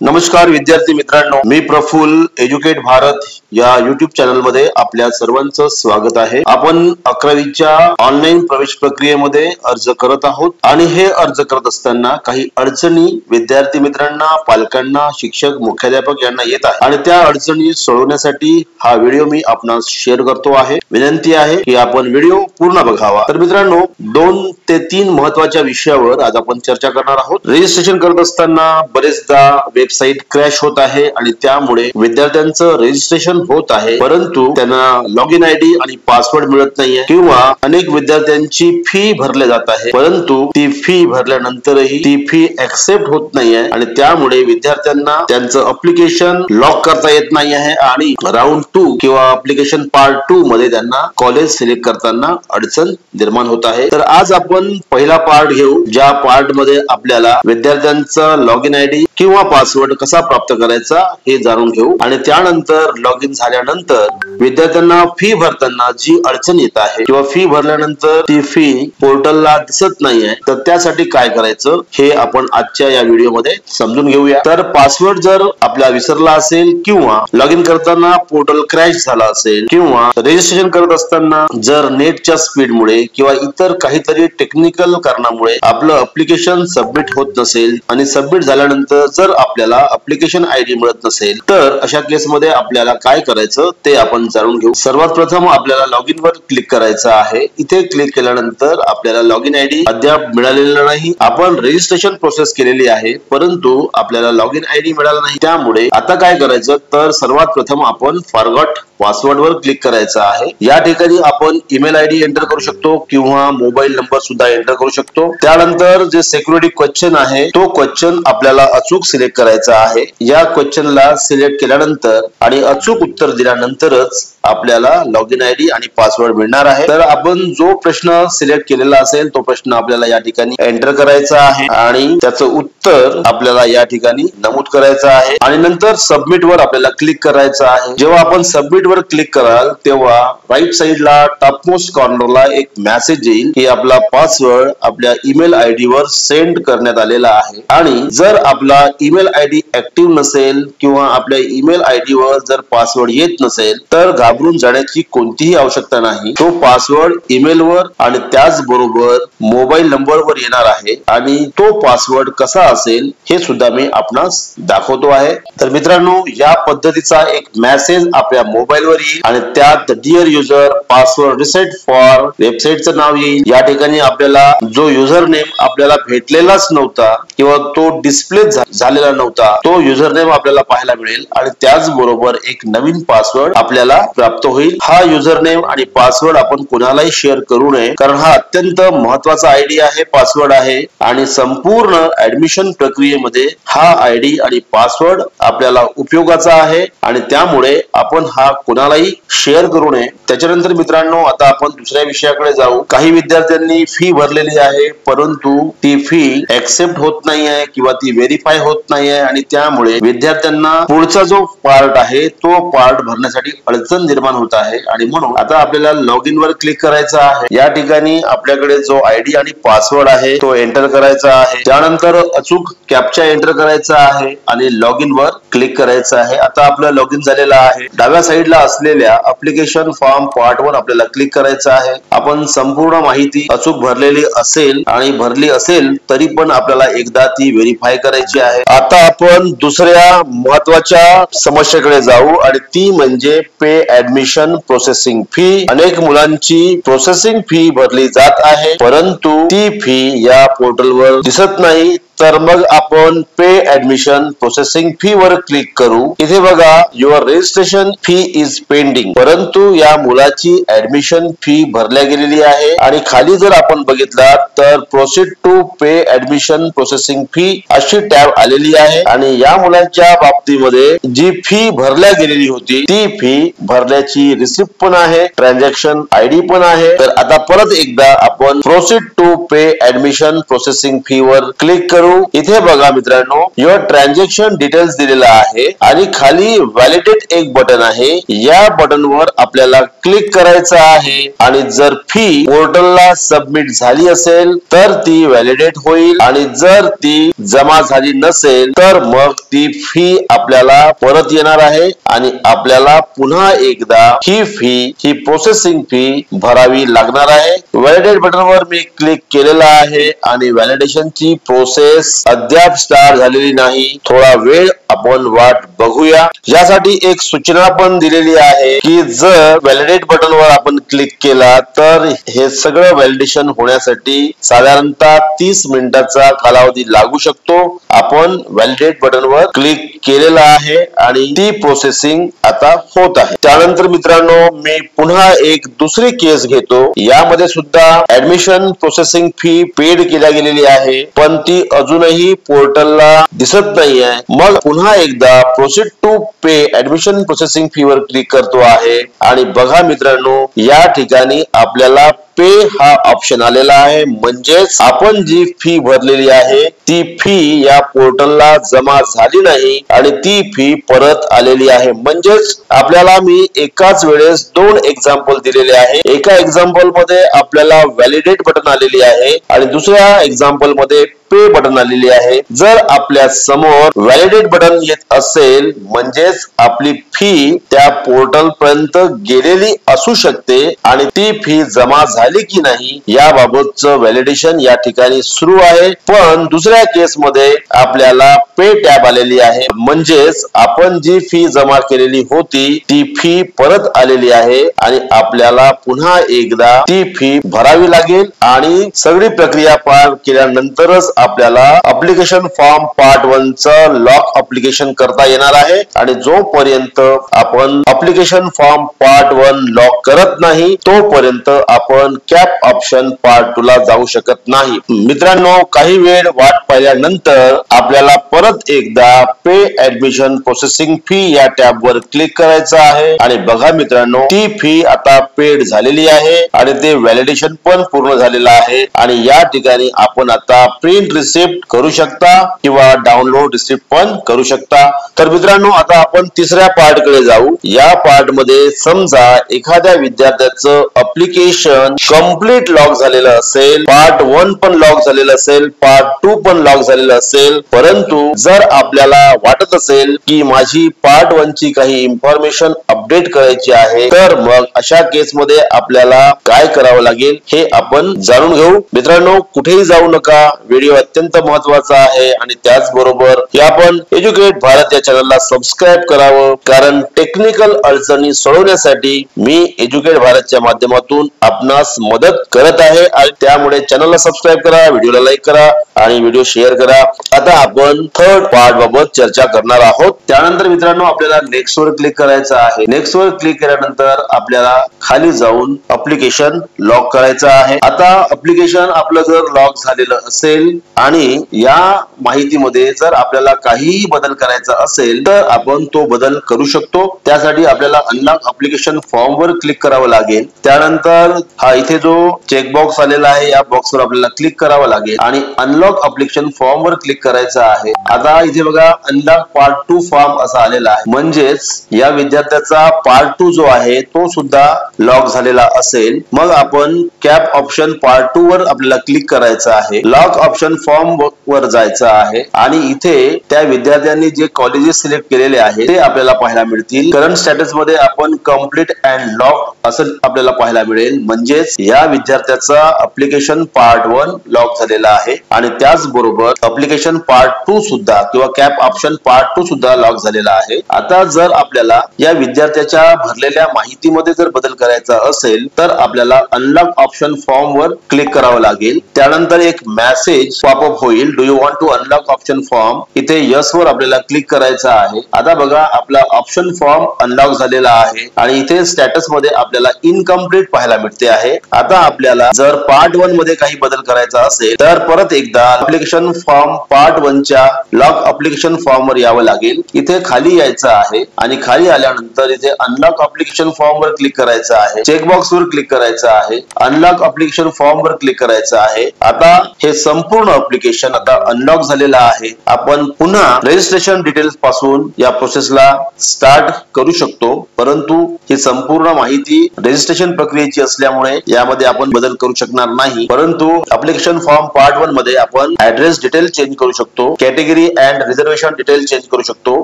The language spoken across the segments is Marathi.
नमस्कार विद्यार्थी मित्रांनो, मी प्रफुल्ल एज्युकेट भारत या युट्यूब चॅनल मध्ये आपल्या सर्वांचं स्वागत आहे। आपण 11वीच्या ऑनलाईन प्रवेश प्रक्रियेमध्ये अर्ज करत आहोत आणि हे अर्ज करत असताना काही अडचणी विद्यार्थी मित्रांना, पालकांना, शिक्षक, मुख्याध्यापक यांना येत आहे आणि त्या अडचणी सोडवण्यासाठी हा व्हिडिओ मी आपणास शेअर करतो आहे। विनंती आहे की आपण व्हिडिओ पूर्ण बघावा। तर मित्रांनो, 2 ते 3 महत्त्वाच्या विषयावर आज आपण चर्चा करणार आहोत। रजिस्ट्रेशन करत असताना बरेचदा वेबसाईट क्रॅश होत आहे आणि त्यामुळे विद्यार्थ्यांचं रजिस्ट्रेशन होत आहे, परंतु त्यांना लॉग इन आयडी आणि पासवर्ड मिळत नाहीये किंवा अनेक विद्यार्थ्यांची फी भरले जात आहे, परंतु ती फी भरल्यानंतरही ती फी ऍक्सेप्ट होत नाहीये आणि त्यामुळे विद्यार्थ्यांना त्यांचं अप्लिकेशन लॉक करता येत नाही आहे आणि राउंड 2 किंवा अप्लिकेशन पार्ट 2 मध्ये त्यांना कॉलेज सिलेक्ट करताना अडचण निर्माण होत आहे। तर आज आपण पहिला पार्ट घेऊ, ज्या पार्ट मध्ये आपल्याला विद्यार्थ्यांचा लॉग इन आयडी किंवा पासवर्ड कसा प्राप्त करायचा हे जाणून घेऊ आणि त्यानंतर लॉग इन झाल्यानंतर विद्यार्थ्यांना फी भरताना जी अडचण येत आहे किंवा फी भरल्यानंतर ती फी पोर्टलला दिसत नाहीये, तर त्यासाठी काय करायचं हे आपण आजच्या या व्हिडिओ मध्ये समजून घेऊया। तर पासवर्ड जर आपला विसरला असेल किंवा लॉग इन करताना पोर्टल क्रॅश झाला असेल किंवा रजिस्ट्रेशन करत असताना जर नेटच्या स्पीडमुळे किंवा इतर काहीतरी टेक्निकल कारणामुळे आपलं अप्लिकेशन सबमिट होत नसेल आणि सबमिट झाल्यानंतर जर आपल्याला अप्लिकेशन आयडी मिळत नसेल, तर अशा केस मध्ये आपल्याला काय करायचं ते आपण जाणून घेऊ। सर्वात प्रथम आपल्याला लॉग इन वर क्लिक करायचं आहे। इथे क्लिक केल्यानंतर आपल्याला लॉग इन आयडी अद्याप मिळालेला नाही। आपण रजिस्ट्रेशन प्रोसेस केलेली आहे, परंतु आपल्याला लॉग इन आयडी मिळाला नाही। त्यामुळे आता काय करायचं, तर सर्वात प्रथम आपण फॉरगॉट पासवर्ड वर क्लिक करायचं आहे। या ठिकाणी आपण ईमेल आयडी एंटर करू शकतो किंवा मोबाईल नंबर सुद्धा एंटर करू शकतो। त्यानंतर जे सिक्युरिटी क्वेश्चन आहे तो क्वेश्चन आपल्याला अचूक सिलेक्ट करायचा आहे। या क्वेश्चनला सिलेक्ट केल्यानंतर आणि अचूक उत्तर दिल्यानंतरच आपल्याला लॉग इन आयडी आणि पासवर्ड मिळणार आहे। तर आपण जो प्रश्न सिलेक्ट केलेला असेल तो प्रश्न आपल्याला या ठिकाणी एंटर करायचा आहे आणि त्याचं उत्तर आपल्याला या ठिकाणी नमूद करायचं आहे आणि नंतर सबमिट वर आपल्याला क्लिक करायचं आहे। जेव्हा आपण सबमिट वर क्लिक कराल तेव्हा राईट साइडला टॉपमोस्ट कॉर्नरला एक मेसेज येईल की आपला पासवर्ड आपल्या ईमेल आयडी वर सेंड करण्यात आलेला आहे आणि जर आपला ईमेल आयडी ऍक्टिव्ह नसेल किंवा आपल्या ईमेल आयडी वर जर पासवर्ड येत नसेल तर घाबरून जाण्याची कोणतीही आवश्यकता नाही। तो पासवर्ड ईमेल वर आणि त्याचबरोबर मोबाईल नंबर वर येणार आहे आणि तो पासवर्ड कसा असेल हे सुद्धा मी आपणास दाखवतो आहे। तर मित्रांनो, या पद्धतीचा एक मेसेज आपल्या मोबाईल वर येईल आणि त्यात dear user password reset for वेबसाईटचं नाव येईल। या ठिकाणी आपल्याला जो युजर नेम आपल्याला भेटलेलाच नव्हता किंवा तो डिस्प्ले झालेला नव्हता तो युजर नेम आपल्याला पाहायला मिळेल आणि त्याचबरोबर एक नवीन पासवर्ड आपल्याला प्राप्त होईल। हा युजर नेम आणि पासवर्ड आपण कोणालाही शेअर करू नये, कारण हा अत्यंत महत्वाचा आयडी आहे, पासवर्ड आहे आणि संपूर्ण ऍडमिशन प्रक्रियेमध्ये हा आयडी आणि पासवर्ड आपल्याला उपयोगाचा आहे आणि त्यामुळे आपण हा कोणालाही शेअर करू नये। त्याच्यानंतर मित्रांनो, आता आपण दुसऱ्या विषयाकडे जाऊ। काही विद्यार्थ्यांनी फी भरलेली आहे, परंतु ती फी ऍक्सेप्ट होत नाही आहे किंवा ती व्हेरीफाय होत नाही आहे आणि त्यामुळे विद्यार्थ्यांना पुढचा जो पार्ट आहे तो पार्ट भरण्यासाठी अडचण निर्माण होत आहे आणि म्हणून आता आपल्याला लॉग इन वर क्लिक करायचं आहे। या ठिकाणी आपल्याकडे जो आयडी आणि पासवर्ड आहे तो एंटर करायचा आहे। त्यानंतर अचूक कॅप्चा एंटर करायचा आहे आणि लॉग इन वर क्लिक करायचं आहे। आता आपलं लॉग इन झालेलं आहे। डाव्या साइडला असलेल्या अप्लिकेशन फॉर्म पार्ट वर आपल्याला क्लिक करायचं आहे। आपण संपूर्ण माहिती अचूक भरलेली असेल आणि भरली असेल तरी पण आपल्याला एकदा ती व्हेरीफाय करायची आहे। आता आपण दुसऱ्या महत्वाच्या समस्येकडे जाऊ आणि ती म्हणजे पे ऍडमिशन प्रोसेसिंग फी। अनेक मुलांची प्रोसेसिंग फी भरली जात आहे, परंतु ती फी या पोर्टलवर दिसत नाही। तर मग आपण पे ऍडमिशन प्रोसेसिंग फी वर क्लिक करू। इथे बघा your registration fee is pending, परंतु या मुलाची ऍडमिशन फी भरल्या गेलेली आहे आणि खाली जर आपण बघितला तर proceed to pay admission processing fee अशी टॅब आलेली आहे आणि या मुलांच्या बाबतीमध्ये जी फी भरल्या गेलेली होती ती फी भरल्याची रिसिप्ट पण आहे, ट्रान्झॅक्शन आयडी पण आहे। तर आता परत एकदा आपण proceed to pay admission processing fee वर क्लिक करू करू? इथे बघा मित्रांनो, युअर ट्रान्झॅक्शन डिटेल्स दिलेला आहे आणि खाली व्हॅलिडेट एक बटन आहे. या बटनवर आपल्याला क्लिक करायचं आहे आणि जर फी पोर्टलला सबमिट झाली असेल तर ती व्हॅलिडेट होईल आणि जर ती जमा झाली नसेल तर मग ती फी आपल्याला परत येणार आहे आणि आपल्याला पुन्हा एकदा ही फी, ही प्रोसेसिंग फी भरावी लागणार आहे. व्हॅलिडेट बटनवर मी क्लिक केलेला आहे आणि व्हॅलिडेशनची प्रोसेस अद्याप स्टार्ट झालेली नाही. थोडा वेळ आपण वाट बघूया. यासाठी एक सूचना पण दिलेली आहे की जर व्हॅलिडेट बटनवर आपण क्लिक केला तर हे सगळं व्हॅलिडेशन होण्यासाठी साधारणतः 30 मिनिटाचा कालावधी लागू शकतो. आपण व्हॅलिडेट बटनवर क्लिक केलेला आहे आणि ती प्रोसेसिंग आता होत आहे. त्यानंतर मित्रांनो, मी पुन्हा एक दुसरी केस घेतो. यामध्ये सुद्धा ऍडमिशन प्रोसेसिंग फी पेड केल्या गेलेली आहे पण ती अजूनही पोर्टलला दिसत नाही आहे. मग पुन्हा एकदा proceed to pay admission processing fee वर क्लिक करतो आहे आणि बघा मित्रांनो, या ठिकाणी आपल्याला पे हा ऑप्शन आलेला आहे. म्हणजेच आपण जी फी भरलेली आहे ती फी या पोर्टलला जमा झाली नाही आणि ती फी परत आलेली आहे. म्हणजेच आपल्याला मी एकाच वेळेस 2 एक्झाम्पल दिलेले आहे. एका एक्झाम्पल मध्ये आपल्याला व्हॅलिडेट बटन आलेली आहे आणि दुसऱ्या एक्झाम्पल मध्ये पे बटन आलेली आहे. जर आपल्या समोर व्हॅलिडेट बटन येत असेल म्हणजेच आपली फी त्या पोर्टल पर्यंत गेलेली असू शकते आणि ती फी जमा झाली की नाही याबाबतचं व्हॅलिडेशन या ठिकाणी सुरू आहे. पण दुसऱ्या केस मध्ये आपल्याला पे टॅब आलेली आहे म्हणजेच आपण जी फी जमा केलेली होती ती फी परत आलेली आहे आणि आपल्याला पुन्हा एकदा ती फी भरावी लागेल आणि सगळी प्रक्रिया पार केल्यानंतरच आपल्याला अप्लिकेशन फॉर्म पार्ट 1 चं लॉक अप्लिकेशन करता येणार आहे. आणि जोपर्यंत आपण अप्लिकेशन फॉर्म पार्ट 1 लॉक करत नाही तोपर्यंत आपण कॅप ऑप्शन पार्ट 2 ला जाऊ शकत नाही. मित्रांनो, काही वेळ वाट पाहिल्यानंतर आपल्याला परत एकदा पे ऍडमिशन प्रोसेसिंग फी या टॅब वर क्लिक करायचं आहे आणि बघा मित्रांनो, ती फी आता पेड झालेली आहे आणि ते व्हॅलिडेशन पण पूर्ण झालेलं आहे आणि या ठिकाणी आपण आता प्रिंट रिसिप्ट करू शकता किंवा डाउनलोड रिसिप्ट पण करू शकता. तर मित्रांनो, आता आपण तिसऱ्या पार्ट कडे जाऊ. या पार्ट मध्ये समजा एखाद्या विद्यार्थ्याचं अप्लिकेशन कंप्लीट लॉक झालेलं असेल, पार्ट 1 पण लॉक झालेलं असेल, पार्ट 2 पण लॉक झालेलं असेल, परंतु जर आपल्याला वाटत असेल की माझी पार्ट 1 ची काही इन्फॉर्मेशन अपडेट करायची आहे तर मग अशा केस मध्ये आपल्याला काय करावं लागेल हे आपण जाणून घेऊ. मित्रांनो, कुठेही जाऊ नका. व्हिडिओ अत्यंत महत्वाचा आहे आणि त्याचबरोबर आपण एज्युकेट भारत या चॅनलला सबस्क्राईब करावं कारण टेक्निकल अडचणी सोडवण्यासाठी मी एज्युकेट भारतच्या माध्यमातून आपणास मदत करत आहे आणि त्यामुळे चॅनलला सबस्क्राईब करा, व्हिडिओला लाईक करा आणि व्हिडिओ शेअर करा. आता आपण थर्ड पार्ट बाबत चर्चा करणार आहोत. त्यानंतर मित्रांनो, आपल्याला नेक्स्ट वर क्लिक करायचं आहे. नेक्स्ट वर क्लिक केल्यानंतर आपल्याला खाली जाऊन अप्लिकेशन लॉक करायचं आहे. आता अप्लिकेशन आपलं जर लॉक झालेलं असेल आणि या माहितीमध्ये जर आपल्याला काहीही बदल करायचा असेल तर आपण तो बदल करू शकतो. त्यासाठी आपल्याला अनलॉक अप्लिकेशन फॉर्म वर क्लिक करावं लागेल. त्यानंतर हा इथे जो चेकबॉक्स आलेला आहे या बॉक्स वर आपल्याला क्लिक करावं लागेल आणि अनलॉक अप्लिकेशन फॉर्म वर क्लिक करायचं आहे. आता इथे बघा अनलॉक पार्ट 2 फॉर्म असा आलेला आहे म्हणजेच या विद्यार्थ्याचा पार्ट 2 जो आहे तो सुद्धा लॉक झालेला असेल. मग आपण कॅप ऑप्शन पार्ट 2 वर आपल्याला क्लिक करायचं आहे. लॉक ऑप्शन फॉर्म वर जायचं आहे आणि इथे त्या विद्यार्थ्यांनी जे कॉलेजेस सिलेक्ट केलेले आहेत ते आपल्याला पाहायला मिळतील. करंट स्टेटस मध्ये आपण कंप्लीट अँड लॉक असं आपल्याला पाहायला मिळेल म्हणजेच या विद्यार्थ्याचा अप्लिकेशन पार्ट 1 लॉक झालेला आहे आणि त्याचबरोबर अप्लिकेशन पार्ट 2 सुद्धा किंवा कॅप ऑप्शन पार्ट 2 सुद्धा लॉक झालेला आहे. आता जर आपल्याला या विद्यार्थ्याच्या भरलेल्या माहितीमध्ये जर बदल करायचा असेल तर आपल्याला अनलॉक ऑप्शन फॉर्म वर क्लिक करावं लागेल. त्यानंतर एक मेसेज पॉपअप होईल, do you want to unlock option form. इथे यस वर आपल्याला क्लिक करायचं आहे. आता बघा आपला ऑप्शन फॉर्म अनलॉक झालेला आहे आणि इथे स्टेटस मध्ये आपल्याला इनकम्प्लीट पाहायला मिळते आहे. आता आपल्याला जर पार्ट 1 मध्ये काही बदल करायचा असेल तर परत एकदा अप्लिकेशन फॉर्म पार्ट 1 च्या लॉक अप्लिकेशन फॉर्म वर यावं लागेल. इथे खाली यायचं आहे आणि खाली आल्यानंतर इथे इथे अनलॉक अप्लिकेशन फॉर्म वर क्लिक करायचं आहे, चेकबॉक्स वर क्लिक करायचं आहे, अनलॉक अप्लिकेशन फॉर्म वर क्लिक करायचं आहे. आता हे संपूर्ण अप्लिकेशन आता अनलॉक झालेलं आहे. आपण पुन्हा रजिस्ट्रेशन डिटेल्स पासून या प्रोसेसला स्टार्ट करू शकतो, परंतु ही संपूर्ण माहिती रजिस्ट्रेशन प्रक्रियेची असल्यामुळे यामध्ये आपण बदल करू शकणार नाही. परंतु अप्लिकेशन फॉर्म पार्ट 1 मध्ये आपण ऍड्रेस डिटेल चेंज करू शकतो, category and reservation detail change करू शकतो,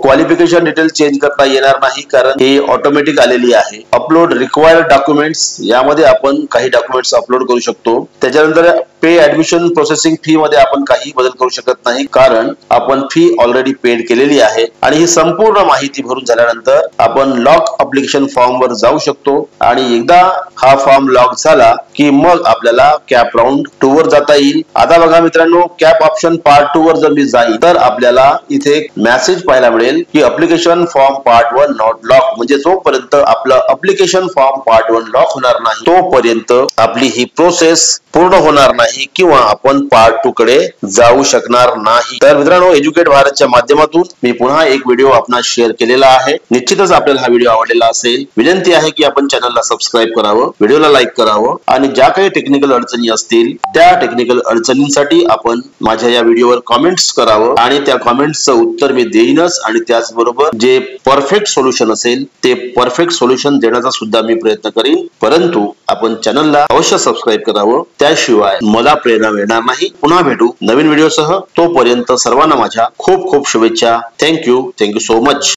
क्वालिफिकेशन डिटेल चेंज करता येणार नाही कारण ही ऑटोमॅटिक आलेली आहे. अपलोड रिक्वायर्ड डॉक्युमेंट्स यामध्ये आपण काही डॉक्युमेंट्स अपलोड करू शकतो. त्याच्यानंतर पे ऍडमिशन प्रोसेसिंग फी मध्ये आपण काही बदल करू शकत नाही कारण आपण फी ऑलरेडी पेड केलेली आहे. आणि ही संपूर्ण माहिती भरून झाल्यानंतर आपण लॉक अप्लिकेशन फॉर्म वर जाऊ शकतो आणि एकदा हा फॉर्म लॉक झाला की मग आपल्याला कॅप राऊंड 2 वर जाता येईल. आता बघा मित्रांनो, कॅप ऑप्शन पार्ट 2 वर जर मी जाईल तर आपल्याला इथे एक मेसेज पाहायला मिळेल की application form part 1 not lock. म्हणजे जोपर्यंत आपलं अप्लिकेशन फॉर्म पार्ट 1 लॉक होणार नाही तोपर्यंत आपली ही प्रोसेस पूर्ण होणार नाही किंवा आपण पार्ट 2 कडे जाऊ शकणार नाही. तर मित्रांनो, एज्युकेट भारतच्या माध्यमातून मी पुन्हा एक व्हिडिओ आपणास शेअर केलेला आहे. निश्चितच आपल्याला हा व्हिडिओ आवडलेला असेल. विनंती आहे की आपण चॅनलला सबस्क्राईब करावं, व्हिडिओला लाईक करावं आणि ज्या काही टेक्निकल अडचणी असतील त्या टेक्निकल अडचणींसाठी आपण माझ्या या व्हिडिओवर कमेंट्स करावं आणि त्या कमेंट्सचं उत्तर मी देईनच. आणि त्याचबरोबर जे परफेक्ट सोल्युशन असेल ते परफेक्ट सोल्युशन देण्याचा सुद्धा मी प्रयत्न करीन. परंतु आपण चॅनलला अवश्य सबस्क्राईब करावं, त्याशिवाय मला प्रेरणा मिळणार नाही. पुन्हा भेटू नवीन व्हिडिओसह. तोपर्यंत सर्वांना माझ्या खूप खूप शुभेच्छा. Thank you so much.